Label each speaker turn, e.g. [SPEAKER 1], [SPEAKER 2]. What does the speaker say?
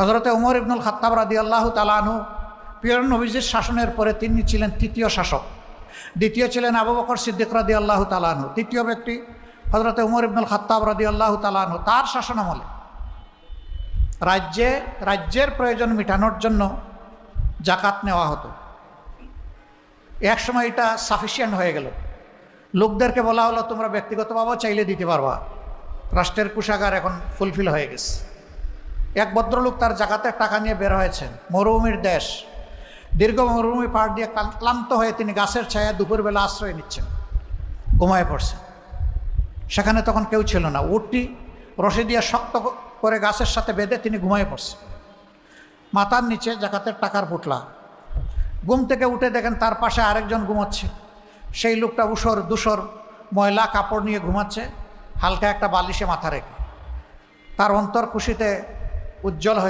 [SPEAKER 1] হযরতে উমর ইবনুল খাত্তাব রাদিয়াল্লাহু তাআলা আনহু প্রিয় নবীজির শাসনের পরে তিনি ছিলেন তৃতীয় শাসক। দ্বিতীয় ছিলেন আবু বকর সিদ্দিক রাদিয়াল্লাহু তাআলা আনহু। তৃতীয় ব্যক্তি হযরতে উমর ইবনুল খাত্তাব রাদিয়াল্লাহু তাআলা আনহু। তার শাসনামলে রাজ্যের প্রয়োজন মেটানোর জন্য জাকাত নেওয়া হতো। এক সময় এটা সাফিসিয়েন্ট হয়ে গেল। লোকদেরকে বলা হলো তোমরা ব্যক্তিগতভাবেও চাইলে দিতে পারবা, রাষ্ট্রের কোষাগার এখন ফুলফিল হয়ে গেছে। এক ভদ্রলোক তার জাকাতের টাকা নিয়ে বের হয়েছেন, মরুভূমির দেশ, দীর্ঘ মরুভূমি পার দিয়ে ক্লান্ত হয়ে তিনি গাছের ছায়া দুপুরবেলা আশ্রয় নিচ্ছেন, ঘুমায় পড়ছেন। সেখানে তখন কেউ ছিল না। উটটি রশি দিয়ে শক্ত করে গাছের সাথে বেঁধে তিনি ঘুমায় পড়ছেন। মাথার নিচে জাকাতের টাকার পুটলা। ঘুম থেকে উঠে দেখেন তার পাশে আরেকজন ঘুমাচ্ছে। সেই লোকটা ধূসর ময়লা কাপড় নিয়ে ঘুমাচ্ছে, হালকা একটা বালিশে মাথা রেখে। তার অন্তর খুশিতে উজ্জ্বল হয়ে